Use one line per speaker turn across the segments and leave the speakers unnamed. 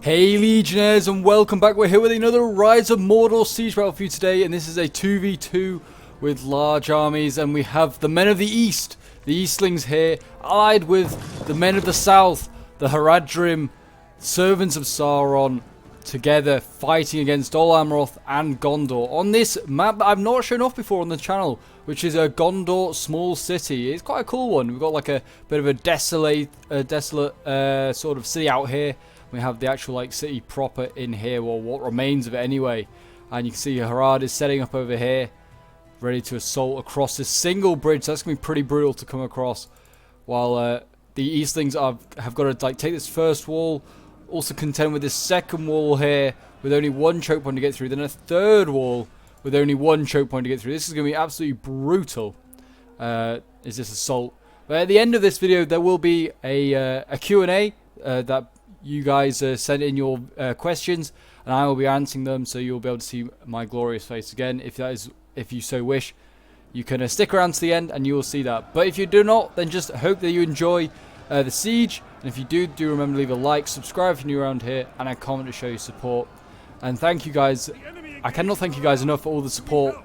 Hey Legionnaires, and welcome back. We're here with another Rise of Mordor siege battle for you today, and this is a 2v2 with large armies, and we have the men of the East, the Eastlings here, allied with the men of the South, the HARAD servants of Sauron, together fighting against Dol Amroth and Gondor on this map that I've not shown off before on the channel, which is a Gondor small city. It's quite a cool one. We've got like a bit of a desolate sort of city out here. We have the actual like city proper in here, or what remains of it anyway. And you can see HARAD is setting up over here, ready to assault across this single bridge. So that's going to be pretty brutal to come across. While the Eastlings have got to like take this first wall, also contend with this second wall here with only one choke point to get through, then a third wall with only one choke point to get through. This is going to be absolutely brutal, is this assault. But at the end of this video, there will be a Q&A that you guys send in your questions, and I will be answering them, so you'll be able to see my glorious face again. If you so wish, you can stick around to the end and you will see that. But if you do not, then just hope that you enjoy the siege, and if you do remember to leave a like, subscribe if you're new around here, and a comment to show your support. And thank you guys. I cannot thank you guys enough for all the support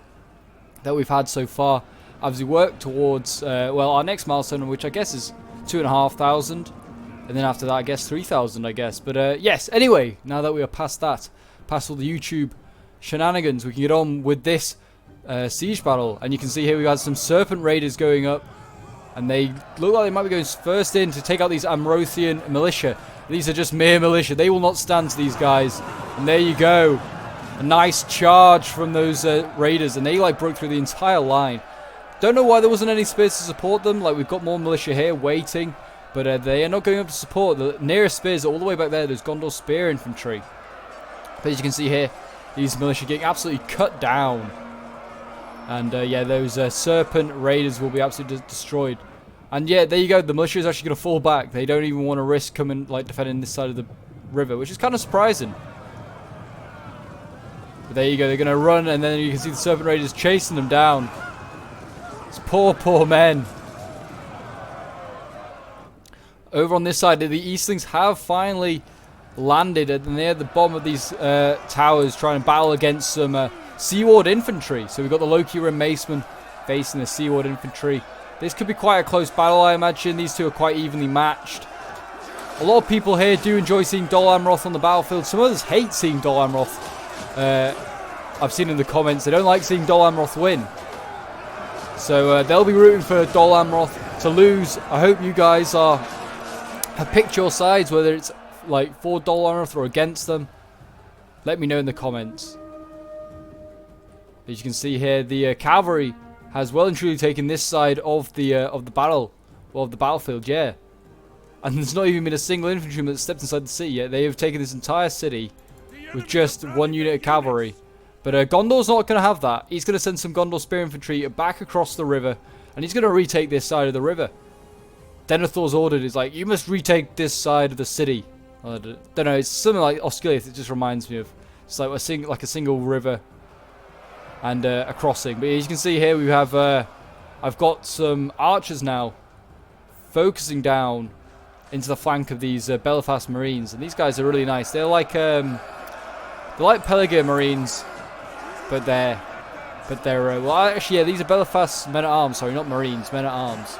that we've had so far as we work towards well, our next milestone, which I guess is 2,500. And then after that, I guess 3,000, I guess. But yes, anyway, now that we are past that, past all the YouTube shenanigans, we can get on with this siege battle. And you can see here we got some Serpent Raiders going up. And they look like they might be going first in to take out these Amrothian militia. These are just mere militia. They will not stand to these guys. And there you go. A nice charge from those Raiders. And they like broke through the entire line. Don't know why there wasn't any space to support them. Like, we've got more militia here waiting. But they are not going up to support. The nearest spears are all the way back there. There's Gondor spear infantry. But as you can see here, these militia getting absolutely cut down. And yeah, those Serpent Raiders will be absolutely destroyed. And yeah, there you go. The militia is actually going to fall back. They don't even want to risk coming, like, defending this side of the river, which is kind of surprising. But there you go. They're going to run, and then you can see the Serpent Raiders chasing them down. It's poor, poor men. Over on this side, the Eastlings have finally landed near the bottom of these towers, trying to battle against some Seaward infantry. So we've got the Loki and Macemen facing the Seaward infantry. This could be quite a close battle, I imagine. These two are quite evenly matched. A lot of people here do enjoy seeing Dol Amroth on the battlefield. Some others hate seeing Dol Amroth. I've seen in the comments they don't like seeing Dol Amroth win. So they'll be rooting for Dol Amroth to lose. I hope you guys have picked your sides, whether it's like for Dol Amroth or against them. Let me know in the comments. As you can see here, the cavalry has well and truly taken this side of the battlefield, yeah. And there's not even been a single infantryman that's stepped inside the city yet. They have taken this entire city with just one unit of cavalry. But Gondor's not going to have that. He's going to send some Gondor spear infantry back across the river, and he's going to retake this side of the river. Denethor's ordered is like, you must retake this side of the city. I don't know, it's something like Osgiliath. It just reminds me of, it's like a single river and a crossing. But as you can see here, we have I've got some archers now focusing down into the flank of these Belfast Marines, and these guys are really nice. They're like Peligir Marines, but they're well, actually, yeah, these are Belfast men at arms. Sorry, not Marines, men at arms.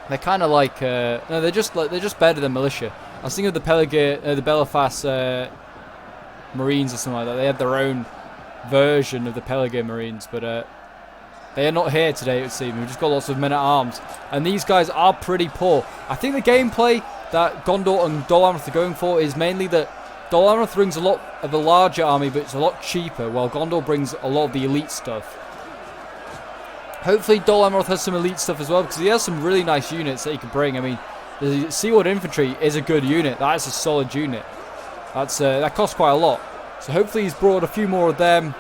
They're kind of like no, they're just better than militia. I was thinking of the Peligir, the Belfast Marines or something like that. They have their own version of the Peligir Marines, but they are not here today, it would seem. We've just got lots of men at arms, and these guys are pretty poor. I think the gameplay that Gondor and Dol Amroth are going for is mainly that Dol Amroth brings a lot of a larger army, but it's a lot cheaper, while Gondor brings a lot of the elite stuff. Hopefully Dol Amroth has some elite stuff as well, because he has some really nice units that he can bring. I mean, the Seaward infantry is a good unit. That is a solid unit. That costs quite a lot. So hopefully he's brought a few more of them.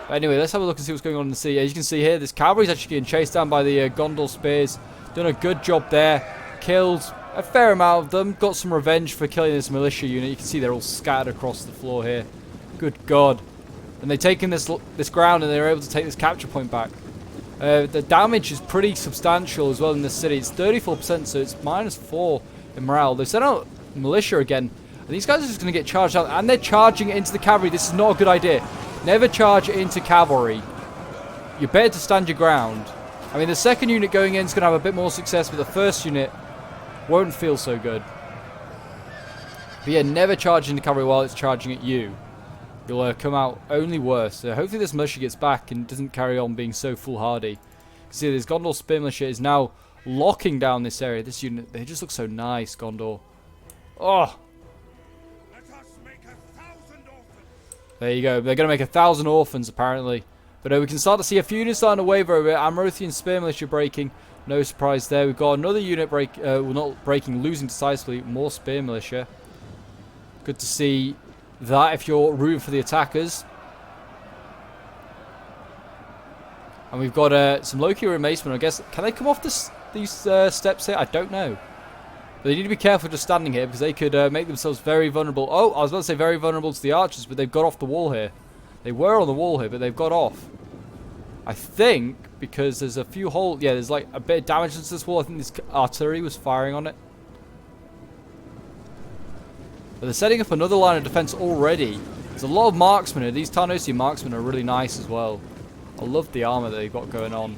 But anyway, let's have a look and see what's going on in the sea. As you can see here, this cavalry's actually getting chased down by the Gondor spears. Done a good job there. Killed a fair amount of them. Got some revenge for killing this militia unit. You can see they're all scattered across the floor here. Good God. And they've taken this ground, and they're able to take this capture point back. The damage is pretty substantial as well in this city. It's 34%, so it's -4 in morale. They sent out militia again. And these guys are just going to get charged out. And they're charging into the cavalry. This is not a good idea. Never charge into cavalry. You're better to stand your ground. I mean, the second unit going in is going to have a bit more success, but the first unit won't feel so good. But yeah, never charge into cavalry while it's charging at you. You'll come out only worse. So hopefully this militia gets back and doesn't carry on being so foolhardy. See, this Gondor spear militia is now locking down this area. This unit, they just look so nice, Gondor. Oh! There you go. They're going to make 1,000 orphans, apparently. But we can start to see a few units starting to waver over it. Amrothian spear militia breaking. No surprise there. We've got another unit well, not breaking, losing decisively. More spear militia. Good to see that if you're rooting for the attackers. And we've got some Loki remacemen. I guess, can they come off these steps here? I don't know. But they need to be careful just standing here because they could make themselves very vulnerable. Oh, I was about to say very vulnerable to the archers, but they've got off the wall here. They were on the wall here, but they've got off. I think because there's a few holes. Yeah, there's like a bit of damage to this wall. I think this artillery was firing on it. But they're setting up another line of defense already. There's a lot of marksmen here. These Tarnosian marksmen are really nice as well. I love the armor that they've got going on.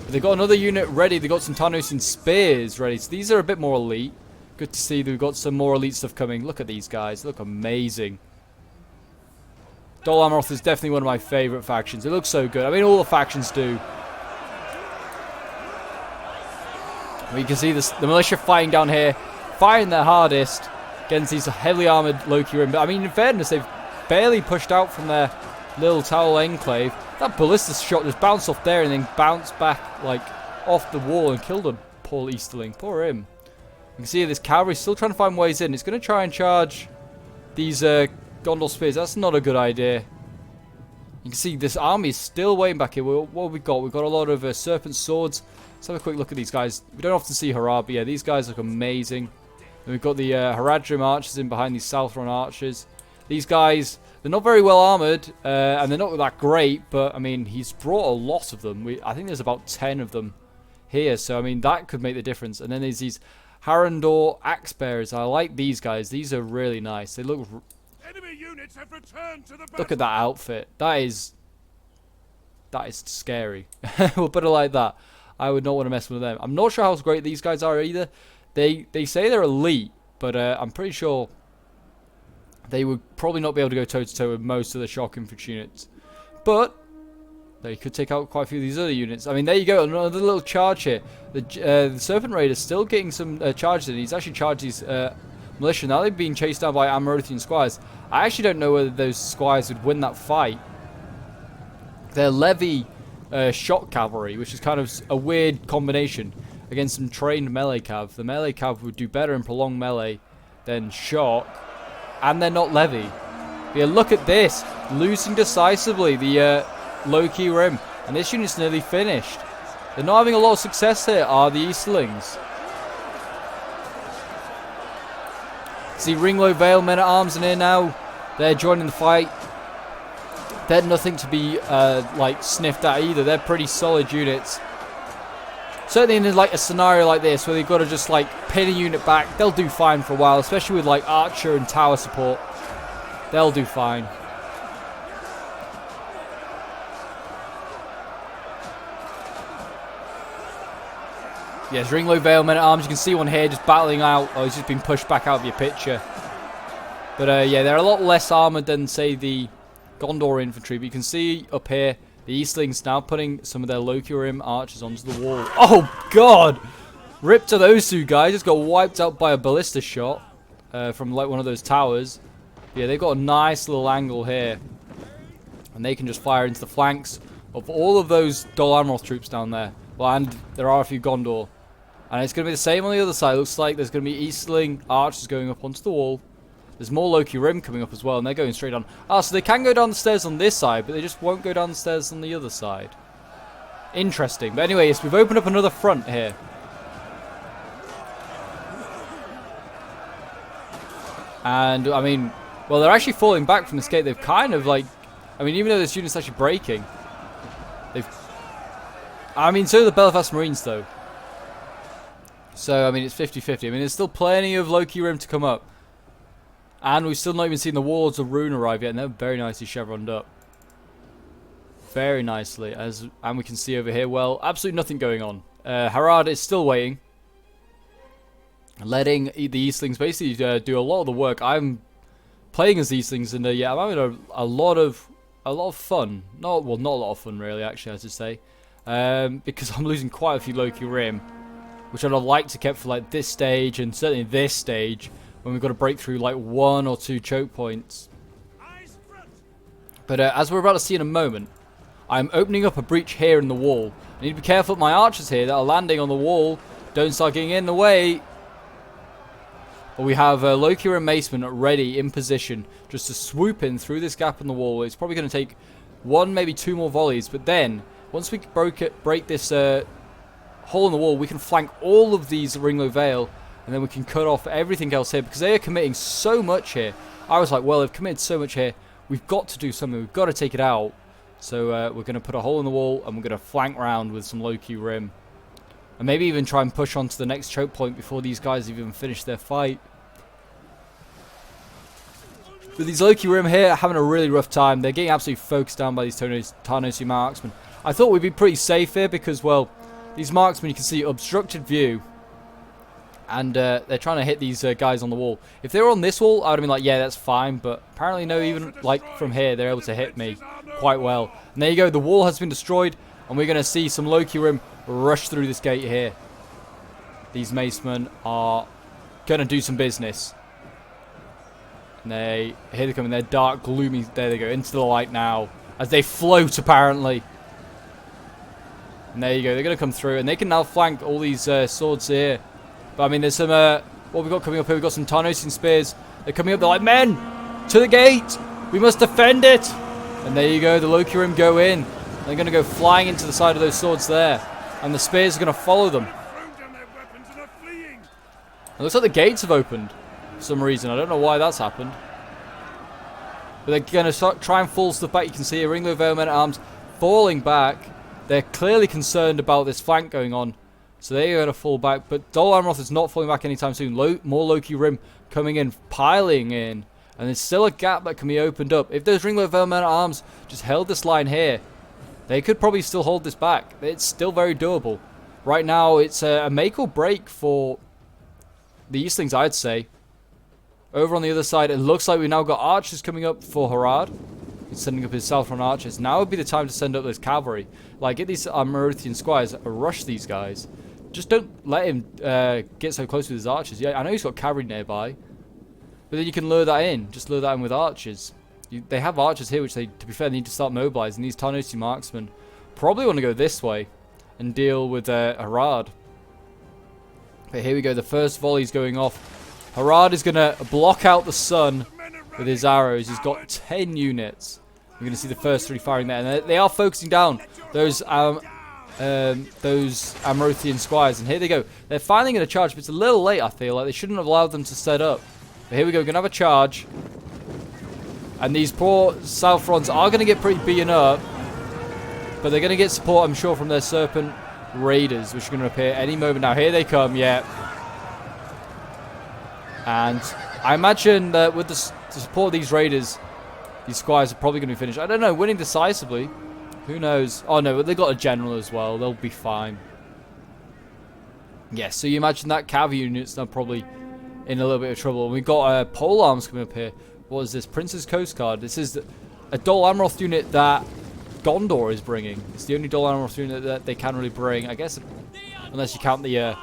But they've got another unit ready. They've got some Tarnosian spears ready. So these are a bit more elite. Good to see that we've got some more elite stuff coming. Look at these guys. They look amazing. Dol Amroth is definitely one of my favourite factions. It looks so good. I mean, all the factions do. We can see this, the militia fighting down here, firing their hardest against these heavily armoured Loki Rim. But I mean, in fairness, they've barely pushed out from their little tower enclave. That ballista shot just bounced off there and then bounced back like off the wall and killed him. Poor Easterling. Poor him. You can see this cavalry still trying to find ways in. It's going to try and charge these Gondor spears. That's not a good idea. You can see this army is still waiting back here. What have we got? We've got a lot of serpent swords. Let's have a quick look at these guys. We don't often see HARAD, but yeah, these guys look amazing. And we've got the Haradrim archers in behind these Southron archers. These guys, they're not very well armoured, and they're not that great, but I mean, he's brought a lot of them. I think there's about 10 of them here, so I mean, that could make the difference. And then there's these Harandor axe bearers. I like these guys. These are really nice. They look.
Enemy units have returned to the
Look at that outfit. That is scary. We'll put it like that. I would not want to mess with them. I'm not sure how great these guys are either. They say they're elite, but I'm pretty sure they would probably not be able to go toe-to-toe with most of the shock infantry units. But they could take out quite a few of these other units. I mean, there you go. Another little charge here. The Serpent Raider's still getting some charges in. He's actually charged these militia. Now they've been chased down by Amrothian squires. I actually don't know whether those squires would win that fight. They're levy shock cavalry, which is kind of a weird combination against some trained melee cav. The melee cav would do better in prolonged melee than shock, and they're not levy. Yeah, look at this, losing decisively the Loki Rim, and this unit's nearly finished. They're not having a lot of success here, are the Easterlings? See Ringlow Vale men at arms in here now. They're joining the fight. They're nothing to be like sniffed at either. They're pretty solid units. Certainly in like a scenario like this where they've got to just like pin a unit back, they'll do fine for a while, especially with like archer and tower support. They'll do fine. Yes, Ringlow Vale men at arms. You can see one here just battling out. Oh, he's just been pushed back out of your picture. But yeah, they're a lot less armoured than say the Gondor infantry. But you can see up here the Eastlings now putting some of their Loki Rim archers onto the wall. Oh god! Rip to those two guys. Just got wiped out by a ballista shot from like one of those towers. Yeah, they've got a nice little angle here, and they can just fire into the flanks of all of those Dol Amroth troops down there. Well, and there are a few Gondor. And it's going to be the same on the other side. It looks like there's going to be Eastling archers going up onto the wall. There's more Loki Rim coming up as well, and they're going straight on. Ah, so they can go down the stairs on this side, but they just won't go down the stairs on the other side. Interesting. But anyway, yes, we've opened up another front here. And, I mean, well, they're actually falling back from this gate. They've kind of, like... I mean, even though this unit's actually breaking, they've... I mean, so are the Belfast Marines, though. So, I mean, it's 50-50. I mean, there's still plenty of Loki Rim to come up. And we've still not even seen the Warlords of Rune arrive yet, and they're very nicely chevroned up. Very nicely. And we can see over here, well, absolutely nothing going on. HARAD is still waiting. Letting the Eastlings basically do a lot of the work. I'm playing as Eastlings, and yeah, I'm having a lot of fun. Not a lot of fun, really, actually, I should say. Because I'm losing quite a few Loki Rim, which I'd have liked to keep for like this stage, and certainly this stage, when we've got to break through like 1 or 2 choke points. But as we're about to see in a moment, I'm opening up a breach here in the wall. I need to be careful with my archers here that are landing on the wall. Don't start getting in the way. But we have Loki and Maceman ready in position just to swoop in through this gap in the wall. It's probably going to take 1, maybe 2 more volleys. But then, once we break this hole in the wall, we can flank all of these Ringlow Vale. And then we can cut off everything else here, because they are committing so much here. I was like, well, they've committed so much here. We've got to do something. We've got to take it out. So we're going to put a hole in the wall, and we're going to flank round with some Loki Rim. And maybe even try and push on to the next choke point before these guys have even finished their fight. But these Loki Rim here are having a really rough time. They're getting absolutely focused down by these Tarnosi marksmen. I thought we'd be pretty safe here because, well, these marksmen, you can see obstructed view. And they're trying to hit these guys on the wall. If they were on this wall, I would have been like, yeah, that's fine. But apparently, no, even like from here, they're able to hit me quite well. And there you go. The wall has been destroyed. And we're going to see some Loki Rim rush through this gate here. These Macemen are going to do some business. And here they come in. They're dark, gloomy. There they go. Into the light now. As they float, apparently. And there you go. They're going to come through. And they can now flank all these swords here. But I mean, there's some, what we've got coming up here, we've got some Tarnosian spears. They're coming up, they're like, men, to the gate, we must defend it. And there you go, the Loki Rim go in. They're going to go flying into the side of those swords there. And the spears are going to follow them. It looks like the gates have opened for some reason. I don't know why that's happened. But they're going to try and fall stuff back. You can see a Ringlow Vale men-at-arms falling back. They're clearly concerned about this flank going on. So they're going to fall back. But Dol Amroth is not falling back anytime soon. More Loki Rim coming in, piling in. And there's still a gap that can be opened up. If those Ringlow Vale men-at-arms just held this line here, they could probably still hold this back. It's still very doable. Right now, it's a make or break for the Eastlings, I'd say. Over on the other side, it looks like we've now got archers coming up for HARAD. He's sending up his Southron archers. Now would be the time to send up those cavalry. Like, get these Marothian squires, rush these guys. Just don't let him get so close with his archers. Yeah, I know he's got cavalry nearby. But then you can lure that in. Just lure that in with archers. They have archers here, which they, to be fair, need to start mobilizing. These Tarnosi marksmen probably want to go this way and deal with HARAD. But here we go. The first volley's going off. HARAD is going to block out the sun with his arrows. He's got 10 units. We're going to see the first 3 firing there. And they are focusing down those Amrothian squires. And here they go. They're finally going to charge, but it's a little late, I feel. Like they shouldn't have allowed them to set up. But here we go. We're going to have a charge. And these poor Southfronts are going to get pretty beaten up. But they're going to get support, I'm sure, from their Serpent Raiders, which are going to appear any moment now. Here they come, yeah. And I imagine that with the support of these Raiders, these squires are probably going to be finished. I don't know, winning decisively. Who knows? Oh, no, but they've got a general as well. They'll be fine. Yeah, so you imagine that cavalry unit's now probably in a little bit of trouble. And we've got pole arms coming up here. What is this? Prince's Coast Guard. This is a Dol Amroth unit that Gondor is bringing. It's the only Dol Amroth unit that they can really bring. I guess, unless you count the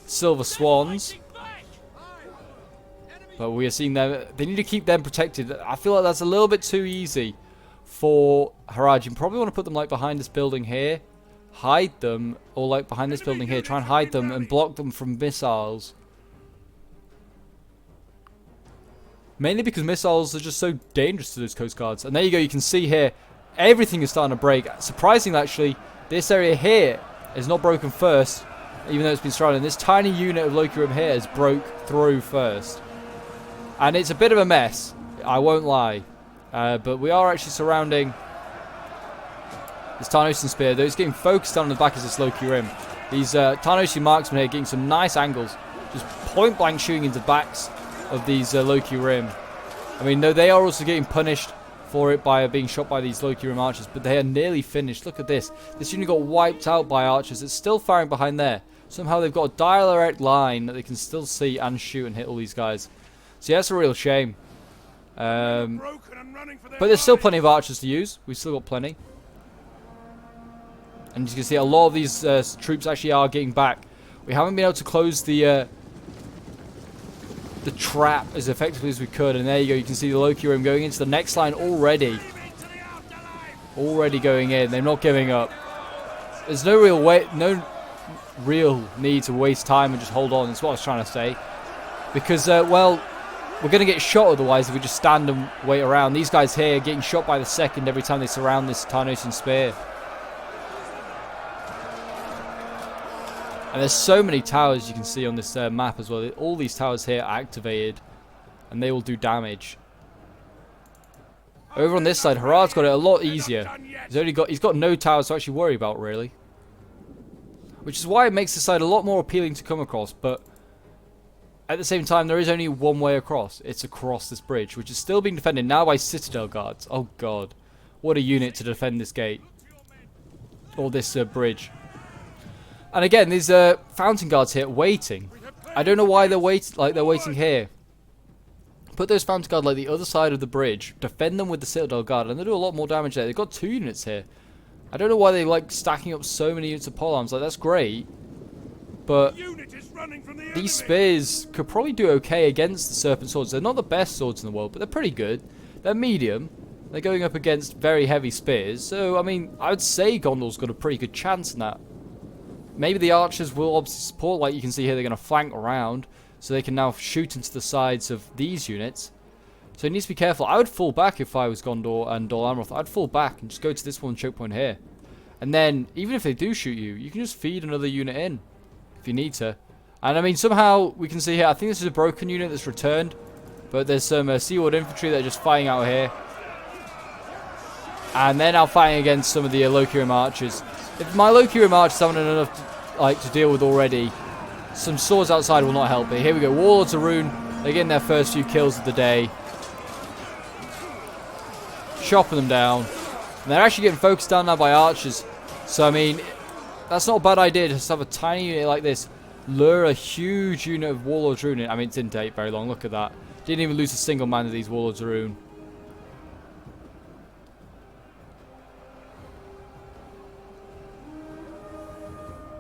Silver Swans. But we are seeing them. They need to keep them protected. I feel like that's a little bit too easy for HARAD. You probably want to put them like behind this building here. Hide them. Or like behind this building here. Try and hide them and block them from missiles. Mainly because missiles are just so dangerous to those coast guards. And there you go, you can see here, everything is starting to break. Surprisingly, actually, this area here is not broken first, even though it's been surrounded. This tiny unit of Loki Rim here has broke through first. And it's a bit of a mess, I won't lie. But we are actually surrounding this Tarnosian Spear, though it's getting focused on the back of this Loki Rim. These Tarnosi marksmen here getting some nice angles. Just point blank shooting into the backs of these Loki Rim. I mean, no, they are also getting punished for it by being shot by these Loki Rim archers, but they are nearly finished. Look at this. This unit got wiped out by archers. It's still firing behind there. Somehow they've got a direct line that they can still see and shoot and hit all these guys. So yeah, that's a real shame. But there's still plenty of archers to use. We've still got plenty. And you can see a lot of these troops actually are getting back. We haven't been able to close the trap as effectively as we could. And there you go. You can see the Loki Rim going into the next line already. Already going in. They're not giving up. There's no real need to waste time and just hold on. That's what I was trying to say. Because, well, we're going to get shot otherwise if we just stand and wait around. These guys here are getting shot by the second every time they surround this Tarnosian spear. And there's so many towers you can see on this map as well. All these towers here are activated, and they will do damage. Over on this side, HARAD's got it a lot easier. He's got no towers to actually worry about, really. Which is why it makes this side a lot more appealing to come across, but at the same time, there is only one way across. It's across this bridge, which is still being defended now by Citadel guards. Oh god. What a unit to defend this gate. Or this bridge. And again, these fountain guards here waiting. I don't know why they're waiting here. Put those fountain guards like the other side of the bridge. Defend them with the Citadel guard, and they do a lot more damage there. They've got 2 units here. I don't know why they like stacking up so many units of pole arms. Like, that's great. But these spears could probably do okay against the serpent swords. They're not the best swords in the world, but they're pretty good. They're medium. They're going up against very heavy spears. So, I mean, I would say Gondor's got a pretty good chance in that. Maybe the archers will obviously support. Like you can see here, they're going to flank around. So they can now shoot into the sides of these units. So it needs to be careful. I would fall back if I was Gondor and Dol Amroth. I'd fall back and just go to this one choke point here. And then, even if they do shoot you, you can just feed another unit in. If you need to. And I mean, somehow, we can see here, I think this is a broken unit that's returned. But there's some Seaward infantry that are just fighting out here. And they're now fighting against some of the Loki Rim archers. If my Loki Rim archers haven't enough to deal with already, some swords outside will not help me. Here we go, Warlords of Rune. They're getting their first few kills of the day. Chopping them down. And they're actually getting focused down now by archers. So, I mean, that's not a bad idea to just have a tiny unit like this lure a huge unit of Warlords of Rune in. I mean, it didn't take very long. Look at that. Didn't even lose a single man of these Warlords of Rune.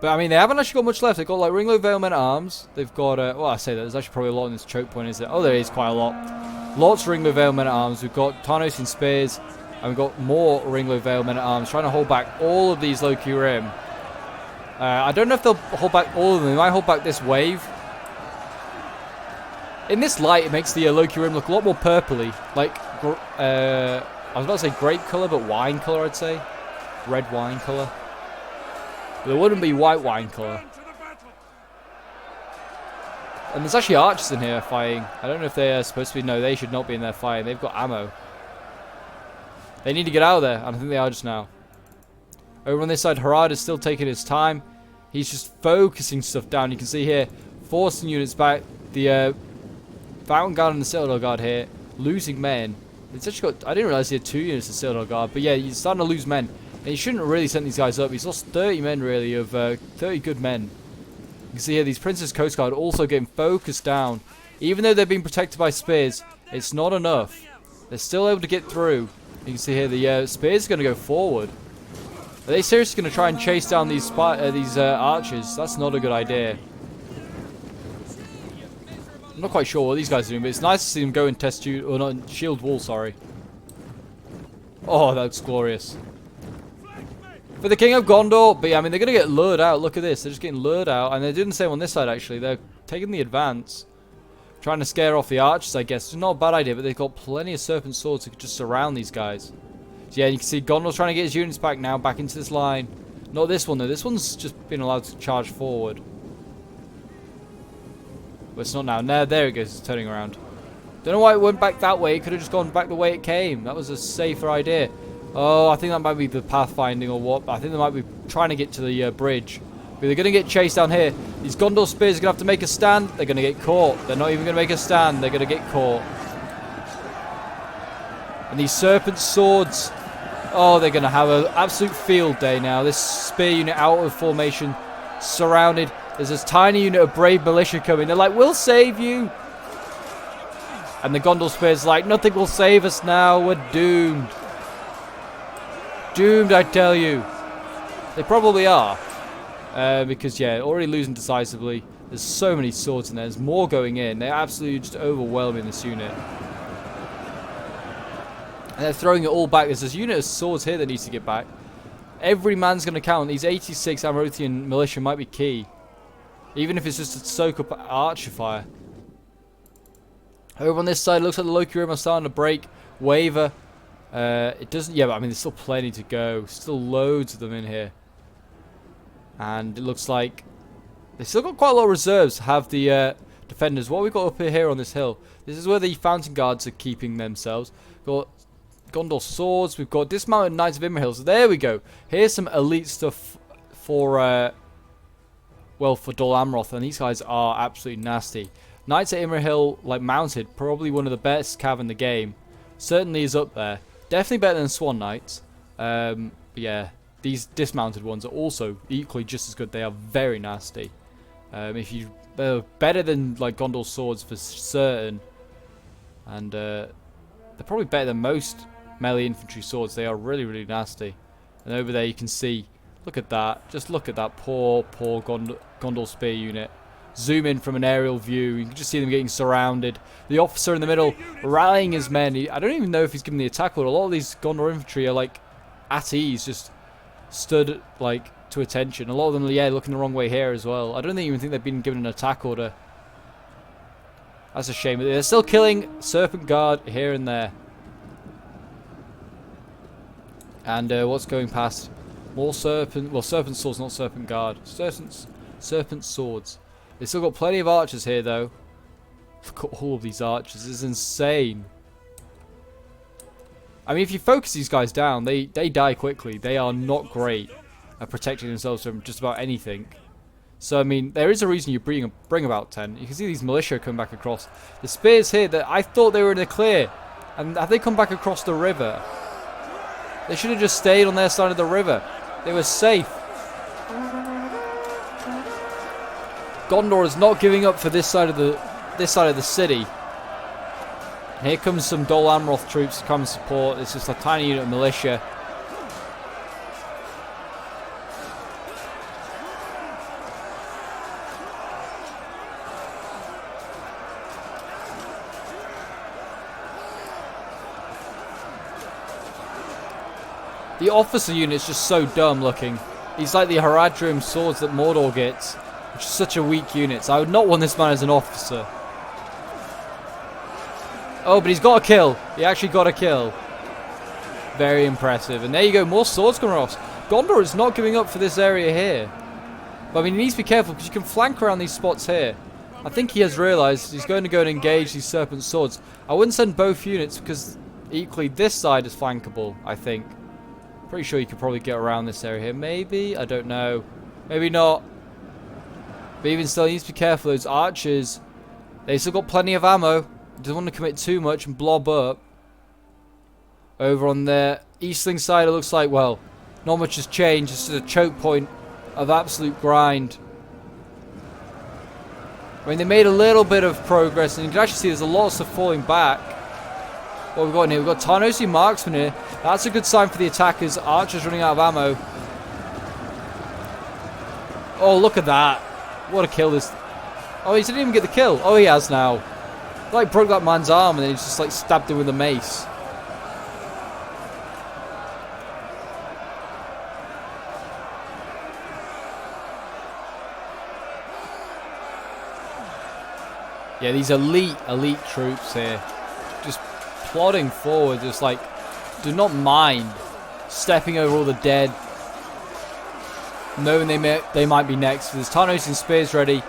But, I mean, they haven't actually got much left. They've got, like, Ringlow Vale Men at Arms. They've got, well, I say that. There's actually probably a lot in this choke point, is there? Oh, there is quite a lot. Lots of Ringlow Vale Men at Arms. We've got Tarnosian Spears. And we've got more Ringlow Vale Men at Arms. Trying to hold back all of these Loki Rim. I don't know if they'll hold back all of them. They might hold back this wave. In this light, it makes the Loki Rim look a lot more purpley. Like, I was about to say grape colour, but wine colour, I'd say. Red wine colour. There wouldn't be white wine colour. And there's actually archers in here fighting. I don't know if they're supposed to be. No, they should not be in there fighting. They've got ammo. They need to get out of there. And I think they are just now. Over on this side, HARAD is still taking his time. He's just focusing stuff down. You can see here, forcing units back. The Fountain Guard and the Citadel Guard here, losing men. It's actually got. I didn't realize he had 2 units of Citadel Guard. But yeah, he's starting to lose men. And he shouldn't really send these guys up. He's lost 30 men, really, of 30 good men. You can see here, these Princess Coast Guard also getting focused down. Even though they're being protected by spears, it's not enough. They're still able to get through. You can see here, the spears are going to go forward. Are they seriously going to try and chase down these archers? That's not a good idea. I'm not quite sure what these guys are doing, but it's nice to see them go and test you, or not, shield wall, sorry. Oh, that's glorious. For the King of Gondor, but yeah, I mean, they're going to get lured out. Look at this. They're just getting lured out. And they're doing the same on this side, actually. They're taking the advance. Trying to scare off the archers, I guess. It's not a bad idea, but they've got plenty of serpent swords to just surround these guys. So yeah, you can see Gondor's trying to get his units back now, back into this line. Not this one, though. This one's just been allowed to charge forward. But it's not now. No, there it goes. It's turning around. Don't know why it went back that way. It could have just gone back the way it came. That was a safer idea. Oh, I think that might be the pathfinding or what. But I think they might be trying to get to the bridge. But they're going to get chased down here. These Gondor spears are going to have to make a stand. They're going to get caught. They're not even going to make a stand. They're going to get caught. And these serpent swords, oh, they're going to have an absolute field day now. This spear unit out of formation, surrounded. There's this tiny unit of brave militia coming. They're like, we'll save you. And the Gondor spears like, nothing will save us now. We're doomed. Doomed, I tell you. They probably are. Because, yeah, already losing decisively. There's so many swords in there. There's more going in. They're absolutely just overwhelming this unit. And they're throwing it all back. There's this unit of swords here that needs to get back. Every man's going to count. These 86 Amarothian militia might be key. Even if it's just to soak up archer fire. Over on this side, it looks like the Loki Rim are starting to break. Waver. It doesn't... Yeah, but I mean, there's still plenty to go. Still loads of them in here. And it looks like they've still got quite a lot of reserves to have the defenders. What we've got up here on this hill, this is where the Fountain Guards are keeping themselves. Got Gondor swords. We've got dismounted Knights of Imrahil. So there we go. Here's some elite stuff for, well, for Dol Amroth. And these guys are absolutely nasty. Knights of Imrahil, like mounted, probably one of the best cav in the game. Certainly is up there. Definitely better than Swan Knights. But yeah, these dismounted ones are also equally just as good. They are very nasty. They're better than like Gondor swords for certain. And they're probably better than most melee infantry swords. They are really, really nasty. And over there you can see, look at that. Just look at that poor Gondor spear unit. Zoom in from an aerial view. You can just see them getting surrounded. The officer in the middle rallying his men. I don't even know if he's given the attack order. A lot of these Gondor infantry are like at ease, just stood like to attention. A lot of them, yeah, looking the wrong way here as well. I don't even think they've been given an attack order. That's a shame. They're still killing Serpent Guard here and there. And what's going past? More Serpent... Well, Serpent Swords, not Serpent Guard. Serpent Swords. They've still got plenty of archers here, though. Look at all of these archers. This is insane. I mean, if you focus these guys down, they die quickly. They are not great at protecting themselves from just about anything. So, I mean, there is a reason you bring about 10. You can see these militia come back across. The spears here, that I thought they were in the clear. And have they come back across the river? They should have just stayed on their side of the river. They were safe. Gondor is not giving up for this side of the city. And here comes some Dol Amroth troops to come and support. It's just a tiny unit of militia. The officer unit is just so dumb looking. He's like the HARAD swords that Mordor gets, which is such a weak unit. So I would not want this man as an officer. Oh, but he's got a kill. He actually got a kill. Very impressive. And there you go, more swords coming across. Gondor is not giving up for this area here. But I mean, he needs to be careful because you can flank around these spots here. I think he has realised he's going to go and engage these serpent swords. I wouldn't send both units because equally this side is flankable, I think. Pretty sure you could probably get around this area here. Maybe? I don't know. Maybe not. But even still, he needs to be careful. Those archers, they've still got plenty of ammo. Doesn't want to commit too much and blob up. Over on the Eastling side, it looks like, well, not much has changed. It's just a choke point of absolute grind. I mean, they made a little bit of progress, and you can actually see there's a lot of stuff falling back. What we've got in here? We've got Tarnosi Marksman here. That's a good sign for the attackers. Archers running out of ammo. Oh, look at that. What a kill this... Oh, he didn't even get the kill. Oh, he has now. Like, broke that man's arm and then he just, like, stabbed him with a mace. Yeah, these elite troops here. Just plodding forward, just like, do not mind stepping over all the dead, knowing they might be next. There's Tarnos and spears ready.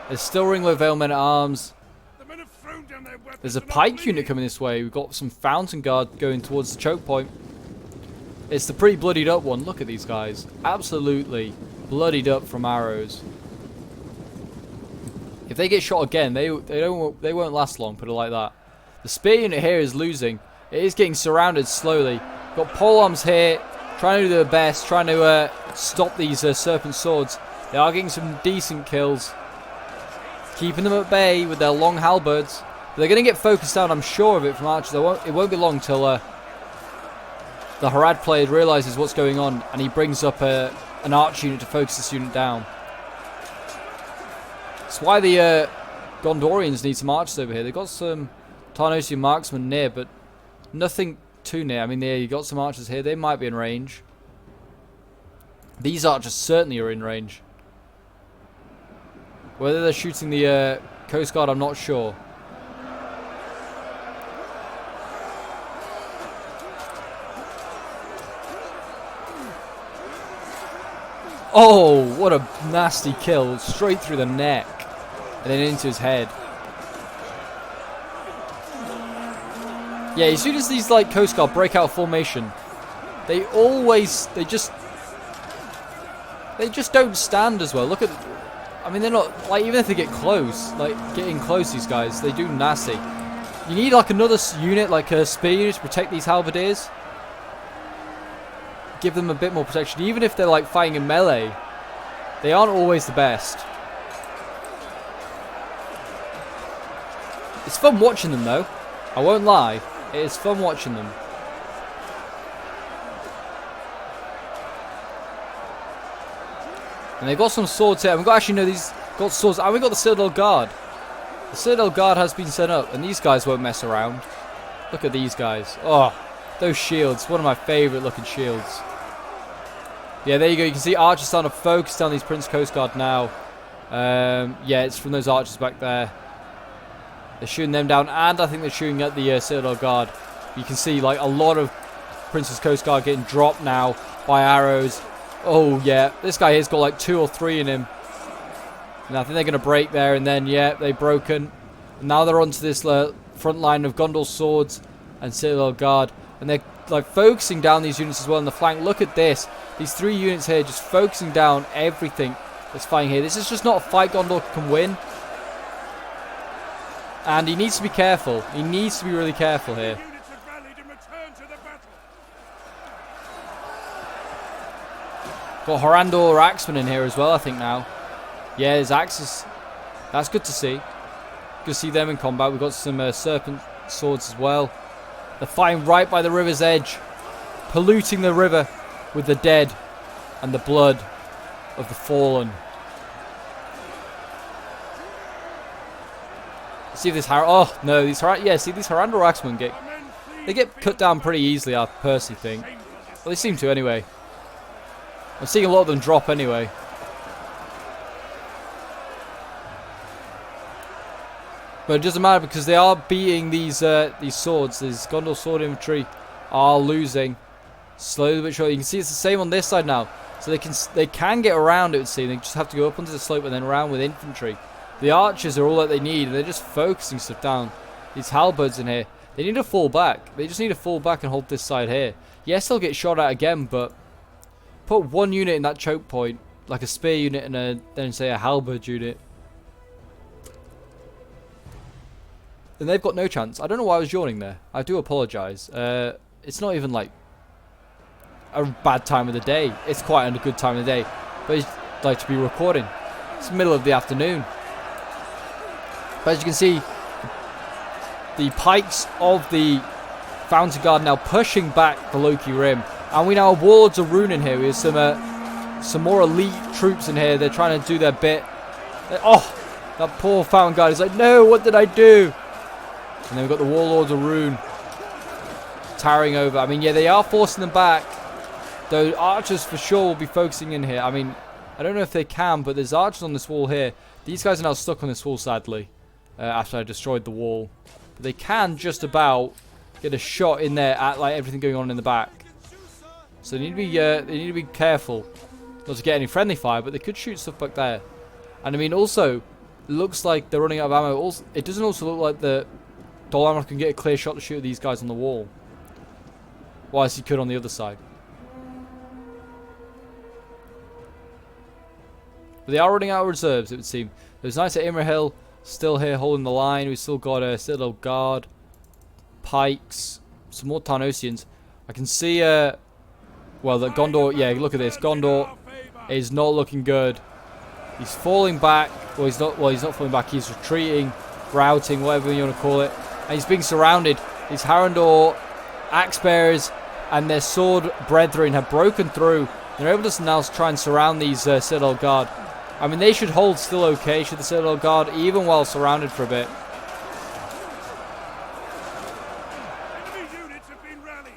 There's still Ringlow Vale men at arms. There's a pike unit coming this way. We've got some Fountain Guard going towards the choke point. It's the pretty bloodied up one. Look at these guys. Absolutely bloodied up from arrows. If they get shot again, they won't last long, put it like that. The spear unit here is losing. It is getting surrounded slowly. Got polearms here, trying to do their best, trying to stop these serpent swords. They are getting some decent kills. Keeping them at bay with their long halberds. But they're going to get focused down, I'm sure of it, from archers. It won't be long till the HARAD player realises what's going on, and he brings up an arch unit to focus this unit down. That's why the Gondorians need some archers over here. They've got some Tarnosian marksmen near, but nothing too near. I mean, you got some archers here. They might be in range. These archers certainly are in range. Whether they're shooting the Coast Guard, I'm not sure. Oh, what a nasty kill. Straight through the neck. And then into his head. Yeah, as soon as these like Coast Guard break out of formation, they just don't stand as well. Look at, I mean, they're not, like, even if they get close, like getting close, these guys, they do nasty. You need like another unit, like a spear unit, to protect these halberdiers. Give them a bit more protection. Even if they're like fighting in melee, they aren't always the best. It's fun watching them though. I won't lie. It is fun watching them. And they've got some swords here. We've got these got swords. And we've got the Citadel Guard. The Citadel Guard has been set up, and these guys won't mess around. Look at these guys. Oh, those shields. One of my favourite looking shields. Yeah, there you go. You can see archers starting to focus down these Prince Coast Guard now. Yeah, it's from those archers back there. They're shooting them down, and I think they're shooting at the Citadel Guard. You can see like a lot of Prince's Coast Guard getting dropped now by arrows. Oh yeah, this guy here's got like 2 or 3 in him. And I think they're going to break there, and then yeah, they've broken. And now they're onto this front line of Gondor swords and Citadel Guard, and they're like focusing down these units as well in the flank. Look at this. These 3 units here just focusing down everything that's fighting here. This is just not a fight Gondor can win. And he needs to be careful. He needs to be really careful here. Got Horandor Axemen in here as well, I think now. Yeah, there's axes. That's good to see. Good to see them in combat. We've got some serpent swords as well. They're fighting right by the river's edge, polluting the river with the dead and the blood of the fallen. See if this oh no, these these Horandor Axemen get cut down pretty easily, I personally think. Well, they seem to anyway. I'm seeing a lot of them drop anyway. But it doesn't matter because they are beating these swords. These Gondor sword infantry are losing slowly but surely. You can see it's the same on this side now. So they can get around it. They just have to go up onto the slope and then around with infantry. The archers are all that they need, and they're just focusing stuff down. These halberds in here, they need to fall back. They just need to fall back and hold this side here. Yes, they'll get shot at again, but put 1 unit in that choke point, like a spear unit and then say a halberd unit, then they've got no chance. I don't know why I was yawning there. I do apologise. It's not even like a bad time of the day. It's quite a good time of the day, but it's like to be recording. It's the middle of the afternoon. But as you can see, the pikes of the Fountain Guard now pushing back the Loki Rim. And we now have Warlords of Ruin in here. We have some more elite troops in here. They're trying to do their bit. Oh, that poor Fountain Guard is like, no, what did I do? And then we've got the Warlords of Ruin towering over. I mean, yeah, they are forcing them back. Though archers for sure will be focusing in here. I mean, I don't know if they can, but there's archers on this wall here. These guys are now stuck on this wall, sadly, after I destroyed the wall. But they can just about get a shot in there at like everything going on in the back. So they need to be careful not to get any friendly fire, but they could shoot stuff back there. And I mean, also, it looks like they're running out of ammo. Also, it doesn't also look like the Dol Amroth can get a clear shot to shoot at these guys on the wall, whilst he could on the other side. But they are running out of reserves, it would seem. It was nice that Imrahil still here holding the line. We've still got a Citadel Guard, Pikes, some more Tarnosians. I can see, well, that Gondor, yeah, look at this. Gondor is not looking good. He's falling back. Well, he's not falling back. He's retreating, routing, whatever you want to call it. And he's being surrounded. These Harandor axe bearers and their sword brethren have broken through. They're able to now try and surround these Citadel Guard. I mean, they should hold still okay, should the Citadel Guard, even while surrounded for a bit.
Enemy units have been rallied.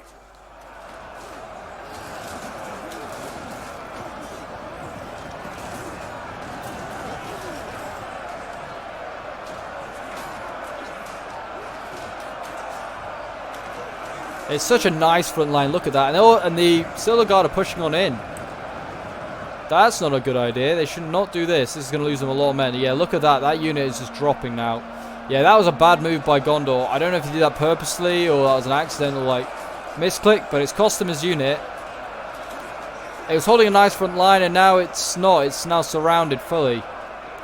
It's such a nice front line. Look at that. And the Citadel Guard are pushing on in. That's not a good idea. They should not do this. This is going to lose them a lot of men. Yeah, look at that. That unit is just dropping now. Yeah, that was a bad move by Gondor. I don't know if he did that purposely or that was an accidental, like, misclick, but it's cost him his unit. It was holding a nice front line, and now it's not. It's now surrounded fully. You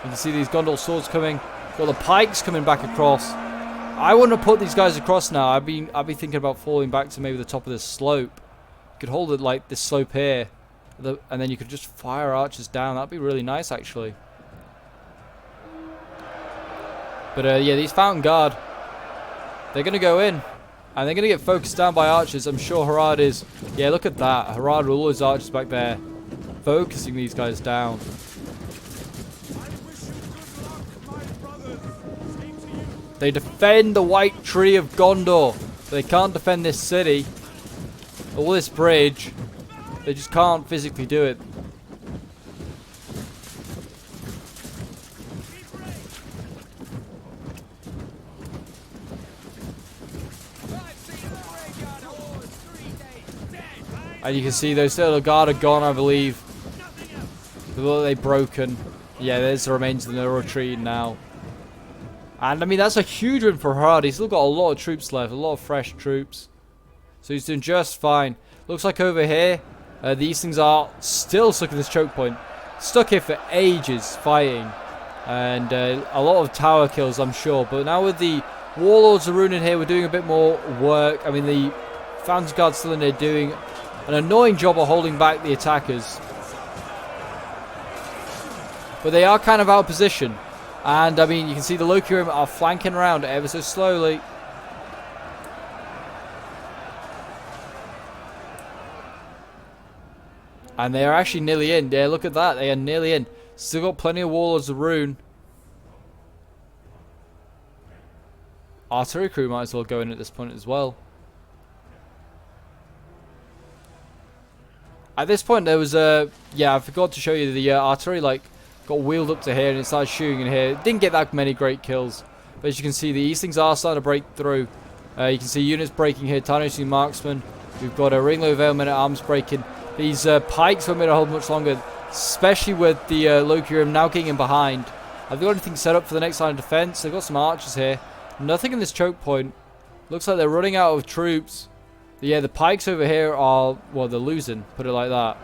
can see these Gondor swords coming. Got the pikes coming back across. I wouldn't have put these guys across now. I'd be thinking about falling back to maybe the top of this slope. You could hold it like this slope here. And then you could just fire archers down. That'd be really nice, actually. But yeah, these Fountain Guard, they're going to go in. And they're going to get focused down by archers. I'm sure HARAD is. Yeah, look at that. HARAD with all his archers back there, focusing these guys down. They defend the White Tree of Gondor. They can't defend this city. All this bridge. They just can't physically do it. And you can see those Citadel Guard are gone, I believe. They've broken. Yeah, there's the remains of the retreat now. And I mean, that's a huge win for HARAD. He's still got a lot of troops left, a lot of fresh troops. So he's doing just fine. Looks like over here, these things are still stuck in this choke point. Stuck here for ages fighting. And a lot of tower kills, I'm sure. But now with the Warlords of Ruin in here, we're doing a bit more work. I mean, the Fountain Guard still in there doing an annoying job of holding back the attackers. But they are kind of out of position. And I mean, you can see the Lokirim are flanking around ever so slowly. And they are actually nearly in. Yeah, look at that. They are nearly in. Still got plenty of Warlords of Ruin. Artillery crew might as well go in at this point as well. At this point, there was a... yeah, I forgot to show you the artillery, like, got wheeled up to here and it started shooting in here. It didn't get that many great kills. But as you can see, these things are starting to break through. You can see units breaking here. Tarnosian marksmen. We've got a Ringlow Vale men at arms breaking. These pikes won't be able to hold much longer, especially with the Lokirim now getting in behind. Have they got anything set up for the next line of defense? They've got some archers here. Nothing in this choke point. Looks like they're running out of troops. Yeah, the pikes over here are, well, they're losing. Put it like that.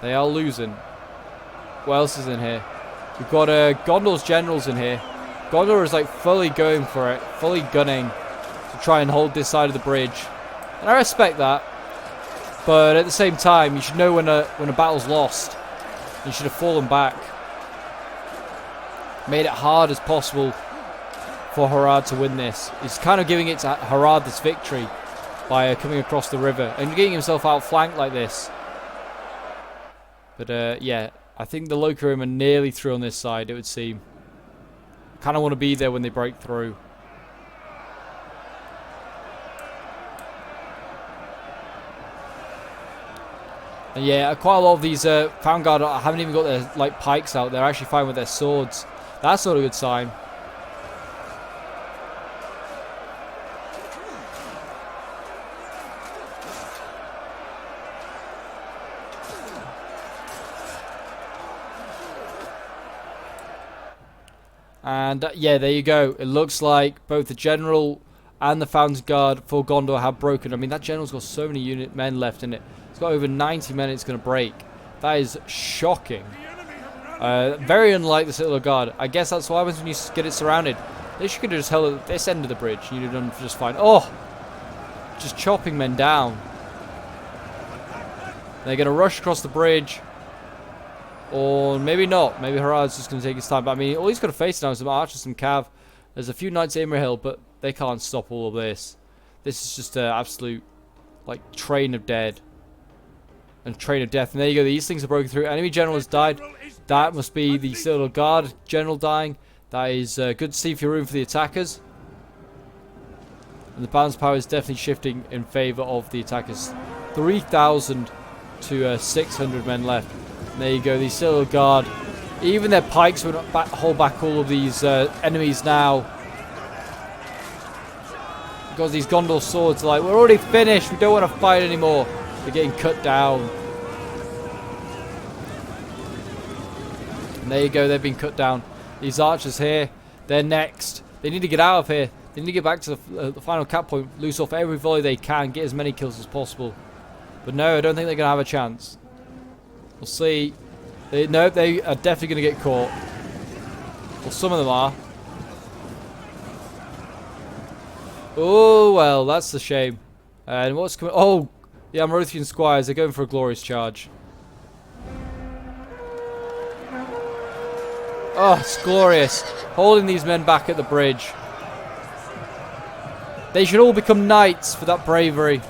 They are losing. What else is in here? We've got Gondor's generals in here. Gondor is like fully going for it, fully gunning to try and hold this side of the bridge. And I respect that. But at the same time, you should know when a battle's lost. You should have fallen back. Made it hard as possible for HARAD to win this. He's kind of giving it to HARAD this victory by coming across the river and getting himself outflanked like this. But yeah, I think the Lokirim are nearly through on this side, it would seem. Kind of want to be there when they break through. And yeah, quite a lot of these Fountain Guard haven't even got their like pikes out. They're actually fine with their swords. That's not a good sign. And yeah, there you go. It looks like both the General and the Fountain Guard for Gondor have broken. I mean, that General's got so many men left in it. It's got over 90 men it's going to break. That is shocking. Very unlike the Citadel Guard. I guess that's what happens when you get it surrounded. They should have just held at this end of the bridge. You'd have done just fine. Oh! Just chopping men down. They're going to rush across the bridge. Or maybe not. Maybe HARAD's just going to take his time. But I mean, all he's got to face now is some archers, some cav. There's a few knights at Imrahil, but they can't stop all of this. This is just an absolute, like, train of dead. And train of death. And there you go. The Eastlings are broken through. Enemy general has died. That must be the Citadel Guard general dying. That is good to see for your room for the attackers. And the balance power is definitely shifting in favor of the attackers. 3,000 to 600 men left. And there you go. The Citadel Guard. Even their pikes will not hold back all of these enemies now. Because these Gondor swords are like, we're already finished. We don't want to fight anymore. They're getting cut down. And there you go. They've been cut down. These archers here, they're next. They need to get out of here. They need to get back to the final cap point. Loose off every volley they can. Get as many kills as possible. But no, I don't think they're going to have a chance. We'll see. No, they are definitely going to get caught. Well, some of them are. Oh, well, that's a shame. And what's coming? Oh, the Amarothian Squires. They're going for a glorious charge. Oh, it's glorious. Holding these men back at the bridge. They should all become knights for that bravery.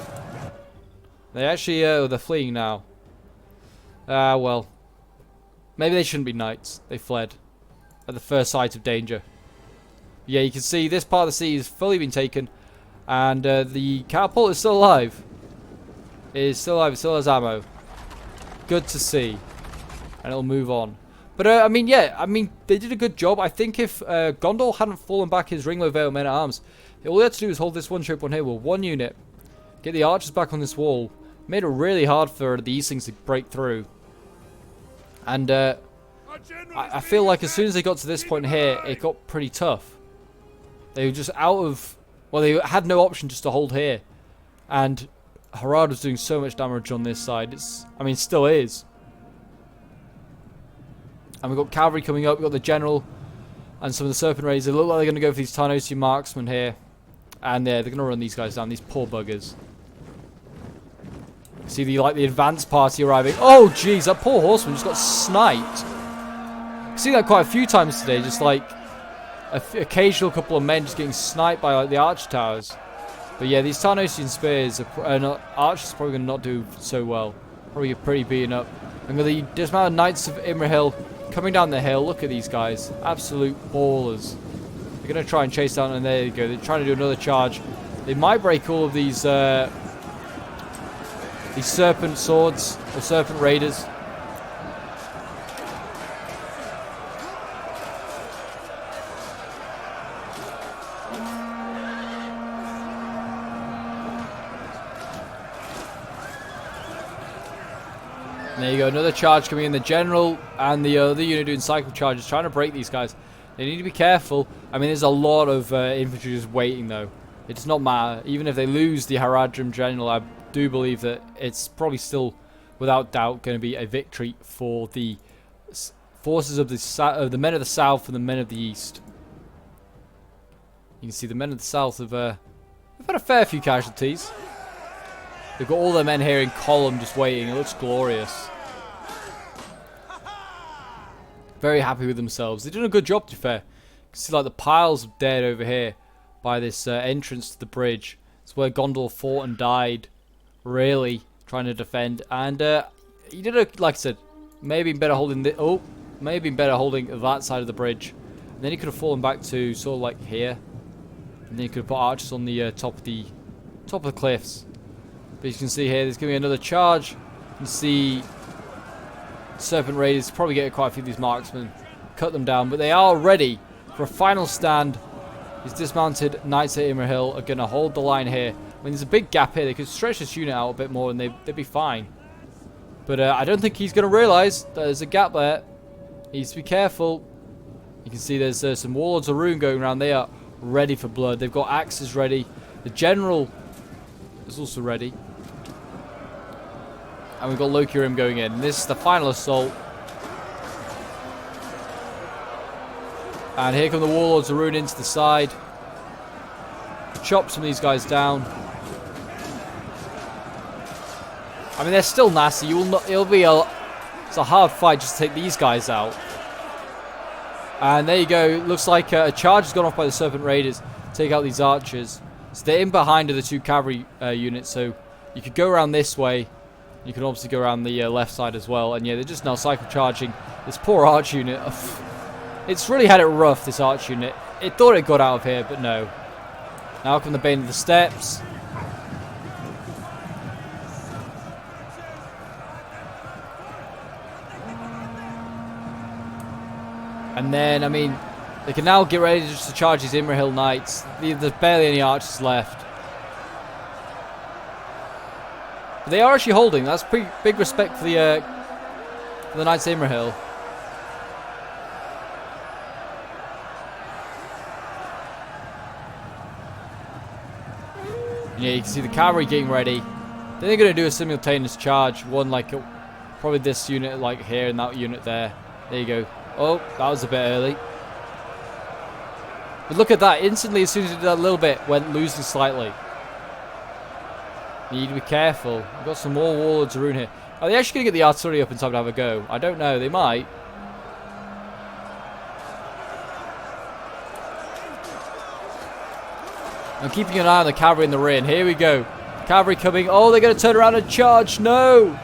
They actually, they're fleeing now. Well. Maybe they shouldn't be knights. They fled at the first sight of danger. Yeah, you can see this part of the sea has fully been taken. And the catapult is still alive. It is still alive. It still has ammo. Good to see. And it'll move on. But, I mean, yeah. I mean, they did a good job. I think if Gondor hadn't fallen back his Ringlow Vale men-at-arms, all they had to do was hold this one ship on here with one unit. Get the archers back on this wall. Made it really hard for the Eastlings to break through. And I feel like as soon as they got to this point here, it got pretty tough. They were just out of... Well, they had no option just to hold here. And HARAD was doing so much damage on this side. I mean, still is. And we've got cavalry coming up. We've got the general and some of the serpent raiders. They look like they're going to go for these Tarnosian marksmen here. And they're going to run these guys down. These poor buggers. See the advanced party arriving. Oh, jeez, that poor horseman just got sniped. I've seen that quite a few times today. Just like occasional couple of men just getting sniped by like the archer towers. But yeah, these Tarnosian spears archers are probably going to not do so well. Probably get pretty beaten up. And with the dismounted knights of Imrahil coming down the hill, look at these guys, absolute ballers. They're going to try and chase down, and there you go. They're trying to do another charge. They might break all of these serpent swords or serpent raiders. And there you go, another charge coming in. The general and the other unit doing cycle charges, trying to break these guys. They need to be careful. I mean, there's a lot of infantry just waiting, though. It does not matter. Even if they lose the Haradrim general, I do believe that it's probably still, without doubt, going to be a victory for the forces of the men of the south and the men of the east. You can see the men of the south have they've had a fair few casualties. They've got all their men here in column just waiting. It looks glorious. Very happy with themselves. They're doing a good job, to be fair. You can see like the piles of dead over here by this entrance to the bridge. It's where Gondor fought and died, really trying to defend. And he did like I said, maybe better holding maybe better holding that side of the bridge. And then he could have fallen back to sort of like here, and then he could have put archers on the top of the cliffs. But you can see here, there's going to be another charge. You can see serpent raiders probably get quite a few of these marksmen, cut them down, but they are ready for a final stand. These dismounted knights at Imrahil are going to hold the line here. I mean, there's a big gap here. They could stretch this unit out a bit more and they'd be fine. But I don't think he's going to realise that there's a gap there. He needs to be careful. You can see there's some warlords of Rune going around. They are ready for blood. They've got axes ready. The general is also ready. And we've got Lokirim going in. This is the final assault. And here come the Warlords of Ruin into the side. Chop some of these guys down. I mean, they're still nasty. You will not. It's a hard fight just to take these guys out. And there you go. Looks like a charge has gone off by the Serpent Raiders to take out these archers. So they're in behind of the two cavalry units. So you could go around this way. You can obviously go around the left side as well. And yeah, they're just now cycle charging this poor arch unit. It's really had it rough, this arch unit. It thought it got out of here, but no. Now come the Bane of the Steppes. And then, I mean, they can now get ready just to charge these Imrahil Knights. There's barely any archers left. But they are actually holding. That's pretty big respect for the Knights of Imrahil. Yeah, you can see the cavalry getting ready. Then they're going to do a simultaneous charge. One like probably this unit like here and that unit there. There you go. Oh, that was a bit early. But look at that. Instantly, as soon as you did that little bit, went losing slightly. You need to be careful. We've got some more Warlords of Ruin here. Are they actually going to get the artillery up in time to have a go? I don't know. They might. I'm keeping an eye on the cavalry in the rear. And here we go. Cavalry coming. Oh, they're going to turn around and charge. No.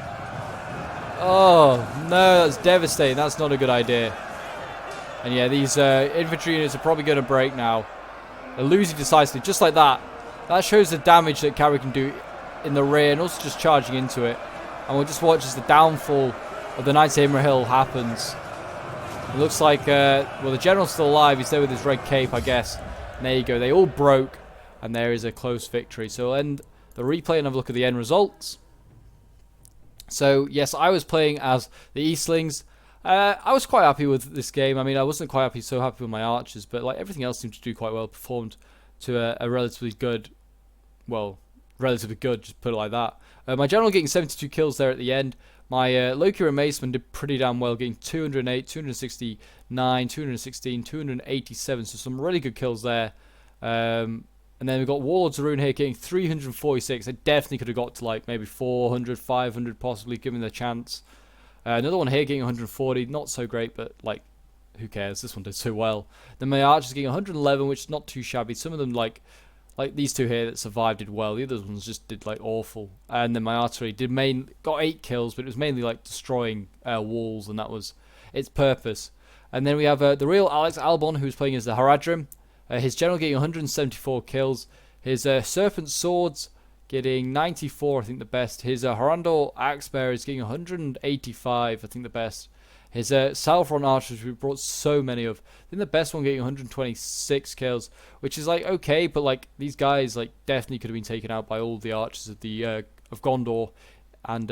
Oh, no. That's devastating. That's not a good idea. And yeah, these infantry units are probably going to break now. They're losing decisively. Just like that. That shows the damage that cavalry can do in the rear. And also just charging into it. And we'll just watch as the downfall of the Knights of Imrahil happens. It looks like, well, the general's still alive. He's there with his red cape, I guess. And there you go. They all broke. And there is a close victory. So we'll end the replay and have a look at the end results. So, yes, I was playing as the Eastlings. I was quite happy with this game. I mean, I wasn't quite so happy with my archers, but like everything else seemed to do quite well. Performed to a relatively good, well, relatively good, just put it like that. My general getting 72 kills there at the end. My Loki and Maceman did pretty damn well, getting 208, 269, 216, 287. So some really good kills there. And then we've got Warlords of Ruin here getting 346. They definitely could have got to like maybe 400, 500 possibly, given the chance. Another one here getting 140. Not so great, but like, who cares? This one did so well. Then my archers getting 111, which is not too shabby. Some of them, like these two here that survived, did well. The other ones just did like awful. And then my artillery got 8 kills, but it was mainly like destroying walls, and that was its purpose. And then we have the real Alex Albon, who's playing as the Haradrim. His general getting 174 kills. His Serpent Swords getting 94, I think the best. His Harandor Axebearer is getting 185, I think the best. His Salfron Archers, we brought so many of. I think the best one getting 126 kills, which is like okay, but like these guys like definitely could have been taken out by all the archers of the of Gondor, and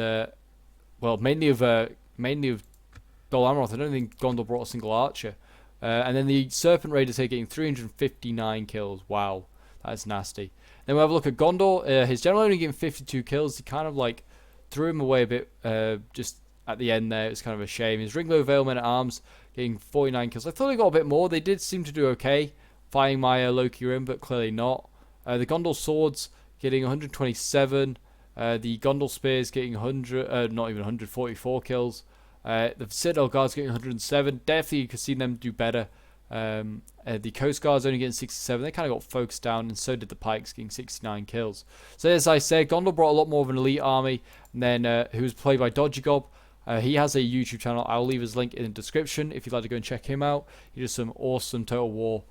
well mainly of Dol Amroth. I don't think Gondor brought a single archer. And then the Serpent Raiders here getting 359 kills. Wow, that's nasty. Then we'll have a look at Gondor. His general only getting 52 kills. He kind of like threw him away a bit just at the end there. It's kind of a shame. His Ringlow Vale Men at Arms getting 49 kills. I thought they got a bit more. They did seem to do okay fighting my Loki Rim, but clearly not. The Gondor Swords getting 127. The Gondor Spears getting 100, not even 144 kills. The Citadel Guards getting 107. Definitely you could see them do better. The Coast Guards only getting 67. They kind of got focused down, and so did the Pikes getting 69 kills. So as I said, Gondor brought a lot more of an elite army, and then who was played by Dodgy Gob. He has a YouTube channel. I'll leave his link in the description if you'd like to go and check him out. He does some awesome Total War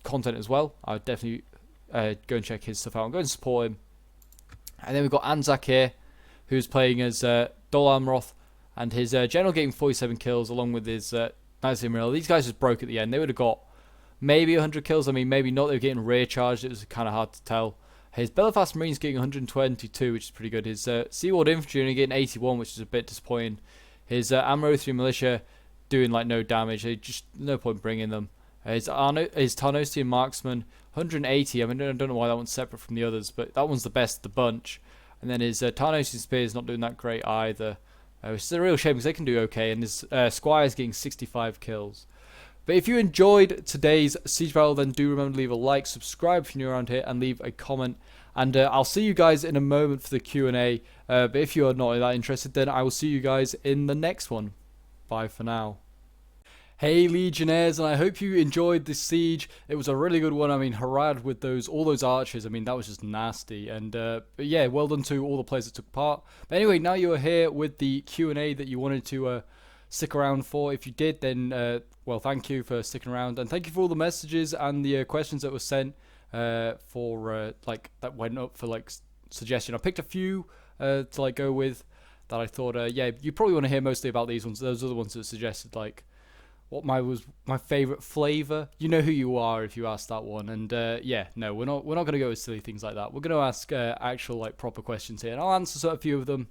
content as well. I would definitely go and check his stuff out and go and support him. And then we've got Anzac here, who's playing as Dol Amroth. And his general getting 47 kills along with his Knights of Imrahil. These guys just broke at the end. They would have got maybe 100 kills. I mean, maybe not. They were getting rear charged. It was kind of hard to tell. His Belfast Marines getting 122, which is pretty good. His Seaward Infantry only getting 81, which is a bit disappointing. His Amrothrian Militia doing like no damage. They just no point bringing them. His Tarnosian Marksman 180. I mean, I don't know why that one's separate from the others, but that one's the best of the bunch. And then his Tarnosian Spears not doing that great either. Which is a real shame because they can do okay, and his Squire's getting 65 kills. But if you enjoyed today's siege battle, then do remember to leave a like, subscribe if you're new around here, and leave a comment. And I'll see you guys in a moment for the Q&A. But if you are not that interested, then I will see you guys in the next one. Bye for now. Hey Legionnaires, and I hope you enjoyed this siege. It was a really good one. I mean, HARAD with all those archers, I mean, that was just nasty. And but yeah, well done to all the players that took part. But anyway, now you are here with the Q&A that you wanted to stick around for. If you did, then well, thank you for sticking around, and thank you for all the messages and the questions that were sent for like that went up for like suggestion. I picked a few to like go with that I thought yeah, you probably want to hear mostly about these ones. Those are the ones that suggested like what was my favorite flavor. You know who you are if you ask that one. And yeah, no, we're not going to go with silly things like that. We're going to ask actual like proper questions here, and I'll answer a few of them.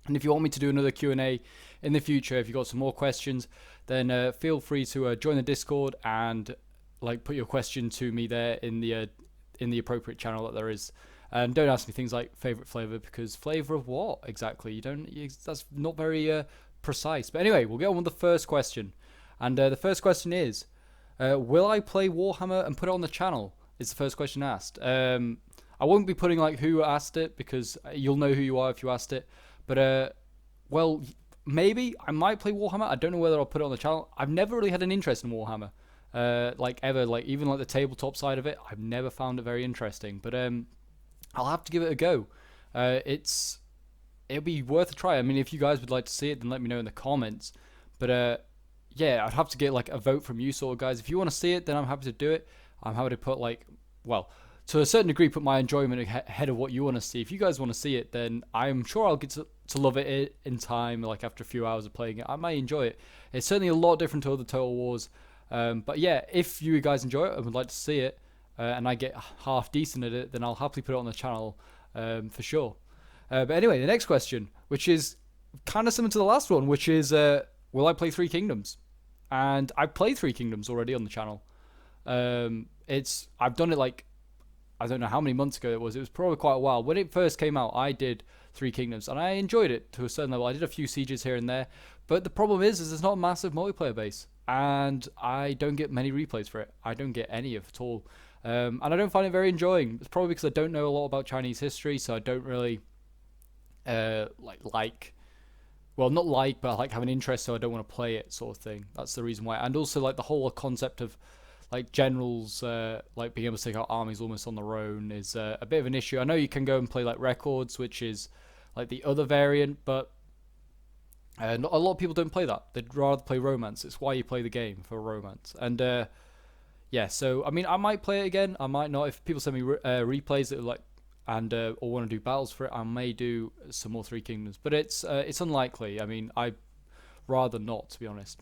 And if you want me to do another Q&A in the future, if you've got some more questions, then feel free to join the Discord and like put your question to me there in the appropriate channel that there is. And don't ask me things like favorite flavor, because flavor of what exactly? That's not very precise. But anyway, we'll get on with the first question. And the first question is, will I play Warhammer and put it on the channel? Is the first question asked. I won't be putting like who asked it, because you'll know who you are if you asked it. But well, maybe I might play Warhammer. I don't know whether I'll put it on the channel. I've never really had an interest in Warhammer, like ever. Like even like the tabletop side of it, I've never found it very interesting. But I'll have to give it a go. It'll be worth a try. I mean, if you guys would like to see it, then let me know in the comments. But yeah, I'd have to get like a vote from you sort of guys. If you want to see it, then I'm happy to do it. I'm happy to put like, well, to a certain degree, put my enjoyment ahead of what you want to see. If you guys want to see it, then I'm sure I'll get to love it in time, like after a few hours of playing it. I might enjoy it. It's certainly a lot different to other Total Wars. But yeah, if you guys enjoy it and would like to see it, and I get half decent at it, then I'll happily put it on the channel for sure. But anyway, the next question, which is kind of similar to the last one, which is, will I play Three Kingdoms? And I played Three Kingdoms already on the channel. I've done it like, I don't know how many months ago it was. It was probably quite a while. When it first came out, I did Three Kingdoms, and I enjoyed it to a certain level. I did a few sieges here and there, but the problem is there's not a massive multiplayer base, and I don't get many replays for it. I don't get any at all, and I don't find it very enjoying. It's probably because I don't know a lot about Chinese history, so I don't really well, not like, but I like have an interest, so I don't want to play it, sort of thing. That's the reason why. And also like the whole concept of like generals like being able to take out armies almost on their own is a bit of an issue. I know you can go and play like records, which is like the other variant, but not a lot of people don't play that. They'd rather play romance. It's why you play the game, for romance. And yeah, so I mean, I might play it again, I might not. If people send me replays that are like and or want to do battles for it, I may do some more Three Kingdoms, but it's unlikely. I mean, I'd rather not, to be honest.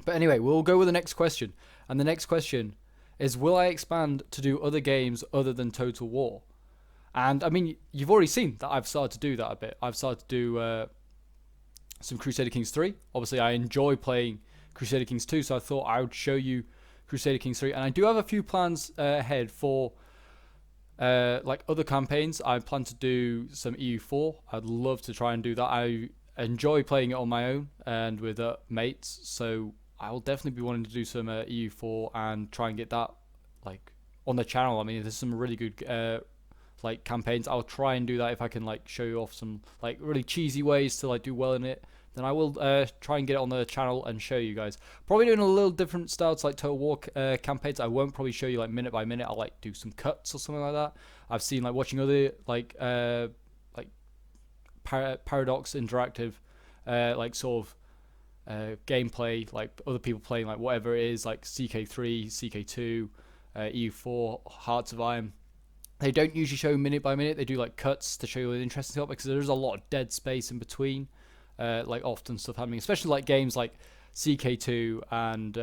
But anyway, we'll go with the next question, and the next question is, will I expand to do other games other than Total War? And I mean, you've already seen that I've started to do that a bit. I've started to do some Crusader Kings 3. Obviously, I enjoy playing Crusader Kings 2, so I thought I would show you Crusader Kings 3, and I do have a few plans ahead for like other campaigns. I plan to do some EU4. I'd love to try and do that. I enjoy playing it on my own and with mates, so I will definitely be wanting to do some EU4 and try and get that like on the channel. I mean, there's some really good like campaigns. I'll try and do that if I can like show you off some like really cheesy ways to like do well in it. Then I will try and get it on the channel and show you guys. Probably doing a little different style to like Total War campaigns. I won't probably show you like minute by minute. I'll like do some cuts or something like that. I've seen like watching other like Paradox Interactive like sort of gameplay, like other people playing like whatever it is, like CK3, CK2, EU4, Hearts of Iron. They don't usually show minute by minute. They do like cuts to show you the interesting stuff, because there's a lot of dead space in between. Like often stuff happening, especially like games like CK2 and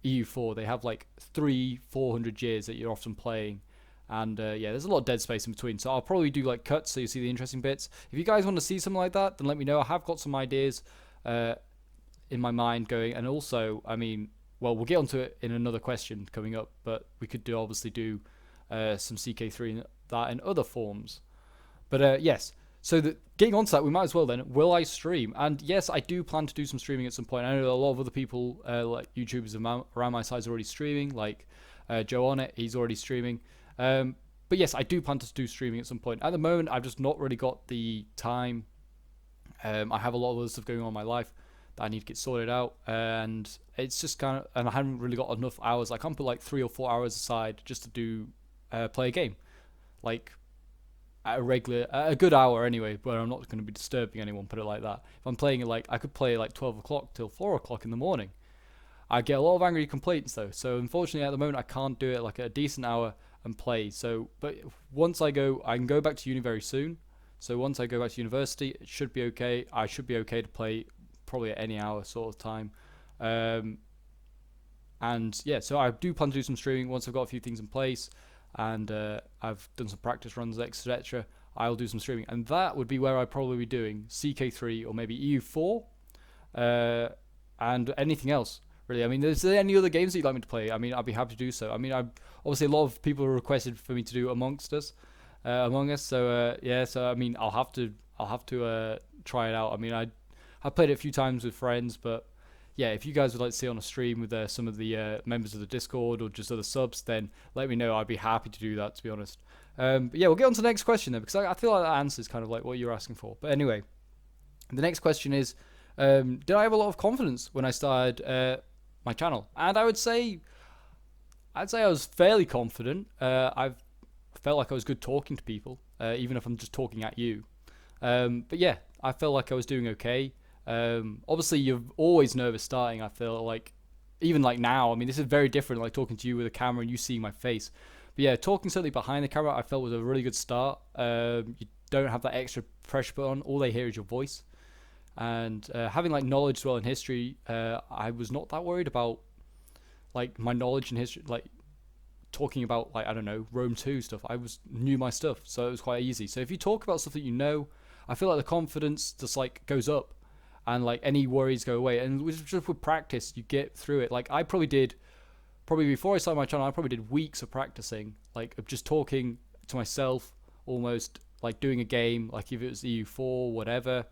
EU4. They have like 300-400 years that you're often playing, and yeah, there's a lot of dead space in between. So I'll probably do like cuts so you see the interesting bits. If you guys want to see something like that, then let me know. I have got some ideas in my mind going, and also, I mean, well, we'll get onto it in another question coming up, but we could obviously do some CK3 and that in other forms. But yes, So getting onto that, we might as well then. Will I stream? And yes, I do plan to do some streaming at some point. I know a lot of other people, like YouTubers around my size, are already streaming. Like Joe on it, he's already streaming. But yes, I do plan to do streaming at some point. At the moment, I've just not really got the time. I have a lot of other stuff going on in my life that I need to get sorted out, and it's just kind of, and I haven't really got enough hours. I can't put like 3 or 4 hours aside just to do play a game, like at a good hour anyway, where I'm not going to be disturbing anyone. Put it like that. If I'm playing it, like I could play like 12 o'clock till 4 o'clock in the morning. I get a lot of angry complaints though, so unfortunately at the moment I can't do it like at a decent hour and play. So, but once I can go back to uni very soon. So once I go back to university, it should be okay. I should be okay to play probably at any hour sort of time. And yeah, so I do plan to do some streaming once I've got a few things in place, and I've done some practice runs, etc. I'll do some streaming, and that would be where I'd probably be doing CK3 or maybe EU4, and anything else. Really, I mean, is there any other games that you'd like me to play? I mean, I'd be happy to do so. I mean, obviously a lot of people requested for me to do Among Us. So yeah, so I mean, I'll have to try it out. I mean, I played it a few times with friends, but yeah, if you guys would like to see it on a stream with some of the members of the Discord or just other subs, then let me know. I'd be happy to do that, to be honest. But yeah, we'll get on to the next question then, because I feel like that answers kind of like what you're asking for. But anyway, the next question is, did I have a lot of confidence when I started my channel? And I'd say I was fairly confident. I've felt like I was good talking to people, even if I'm just talking at you. But yeah, I felt like I was doing okay. Obviously, you're always nervous starting. I feel like, even like now, I mean, this is very different, like talking to you with a camera and you seeing my face. But yeah, talking certainly behind the camera, I felt was a really good start. You don't have that extra pressure put on. All they hear is your voice. And having like knowledge as well in history, I was not that worried about like my knowledge in history, like talking about like, I don't know, Rome 2 stuff. Knew my stuff, so it was quite easy. So if you talk about stuff that you know, I feel like the confidence just like goes up, and like any worries go away. And just with practice, you get through it. Like I probably before I started my channel, I probably did weeks of practicing, like of just talking to myself, almost like doing a game, like if it was EU4, whatever,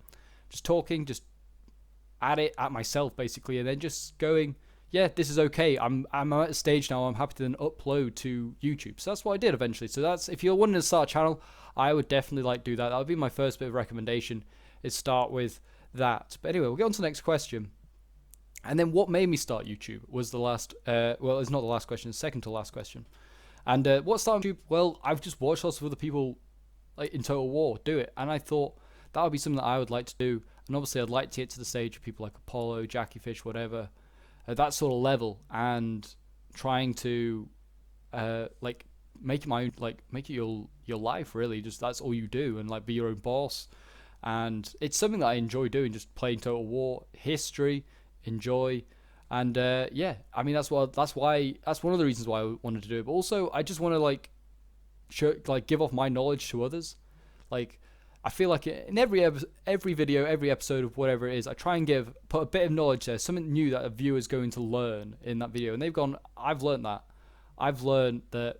just talking, just at myself basically, and then just going, yeah, this is okay. I'm at a stage now. I'm happy to then upload to YouTube. So that's what I did eventually. So that's, if you're wanting to start a channel, I would definitely like do that. That would be my first bit of recommendation, is start with that. But anyway, we'll get on to the next question. And then what made me start YouTube was the last, well, it's not the last question, it's second to last question. And what started YouTube? Well, I've just watched lots of other people like in Total War do it, and I thought that would be something that I would like to do. And obviously I'd like to get to the stage of people like Apollo, Jackie Fish, whatever, at that sort of level, and trying to like make it my own, like make it your life really. Just that's all you do, and like be your own boss. And it's something that I enjoy doing, just playing Total War, history, enjoy. And yeah, I mean that's one of the reasons why I wanted to do it. But also I just want to like give off my knowledge to others. Like I feel like in every video, every episode of whatever it is, I try and put a bit of knowledge there, something new that a viewer's going to learn in that video. And they've gone, I've learned that. I've learned that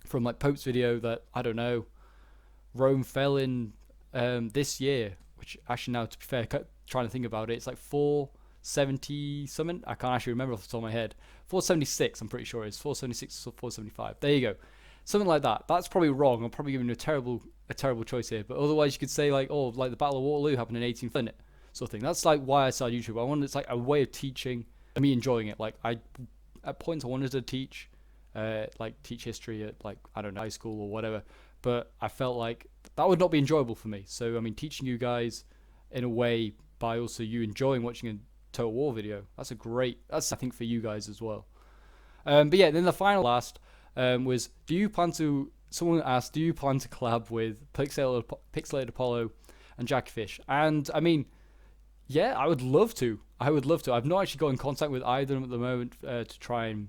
from like Pope's video that, I don't know, Rome fell in this year, which actually now, to be fair, trying to think about it, it's like 470 something. I can't actually remember off the top of my head. 476, I'm pretty sure it is. 476 or 475. There you go. Something like that. That's probably wrong. I'm probably giving you a terrible choice here. But otherwise, you could say like, oh, like the Battle of Waterloo happened in 1800 sort of thing. That's like why I started YouTube. I wanted, it's like a way of teaching and me enjoying it. Like at points I wanted to teach history at like, I don't know, high school or whatever. But I felt like that would not be enjoyable for me. So I mean, teaching you guys in a way by also you enjoying watching a Total War video. That's I think for you guys as well. But yeah, then the final last was, someone asked, do you plan to collab with Pixelated Apollo and Jackie Fish? And I mean, yeah, I would love to. I've not actually got in contact with either of them at the moment to try and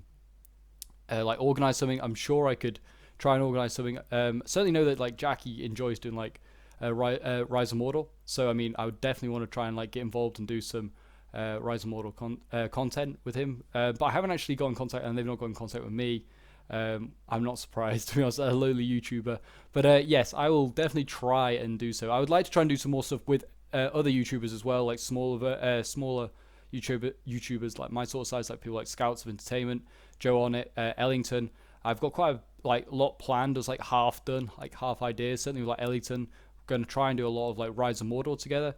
like organize something. I'm sure I could try and organize something. Certainly know that like Jackie enjoys doing like Rise of Mordor. So I mean, I would definitely want to try and like get involved and do some Rise of Mordor content with him. But I haven't actually got in contact, and they've not got in contact with me. I'm not surprised, to be honest, a lowly YouTuber. But yes, I will definitely try and do so. I would like to try and do some more stuff with other YouTubers as well, like smaller YouTubers like my sort of size, like people like Scouts of Entertainment, Joe on it, Ellington. I've got quite a lot planned. There's like half done, like half ideas. Certainly with like Ellington, going to try and do a lot of like Rise of Mordor together.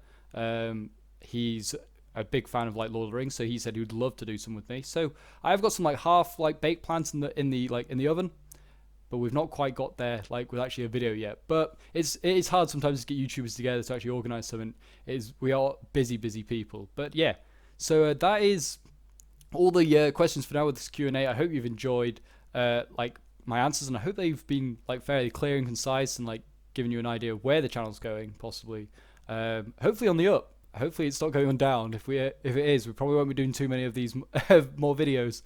He's a big fan of like Lord of the Rings, so he said he would love to do some with me. So I've got some like half like baked plans in the oven, but we've not quite got there like with actually a video yet. But it is hard sometimes to get YouTubers together to actually organize something. We are busy people. But yeah, so that is all the questions for now with this Q&A. I hope you've enjoyed like my answers, and I hope they've been like fairly clear and concise and like giving you an idea of where the channel's going, possibly. Hopefully on the up. Hopefully it's not going on down. If it is, we probably won't be doing too many of these more videos.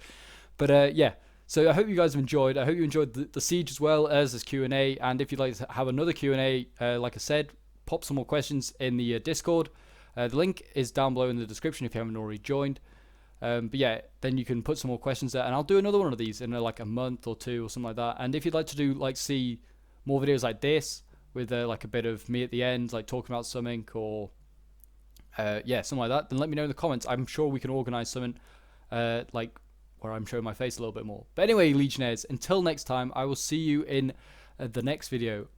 But yeah, so I hope you guys have enjoyed. I hope you enjoyed the siege as well as this Q&A. And if you'd like to have another Q&A, like I said, pop some more questions in the Discord. The link is down below in the description if you haven't already joined. But yeah, then you can put some more questions there, and I'll do another one of these in like a month or two or something like that. And if you'd like to do like see more videos like this with like a bit of me at the end, like talking about something or yeah, something like that, then let me know in the comments. I'm sure we can organize something like where I'm showing my face a little bit more. But anyway, Legionnaires, until next time, I will see you in the next video.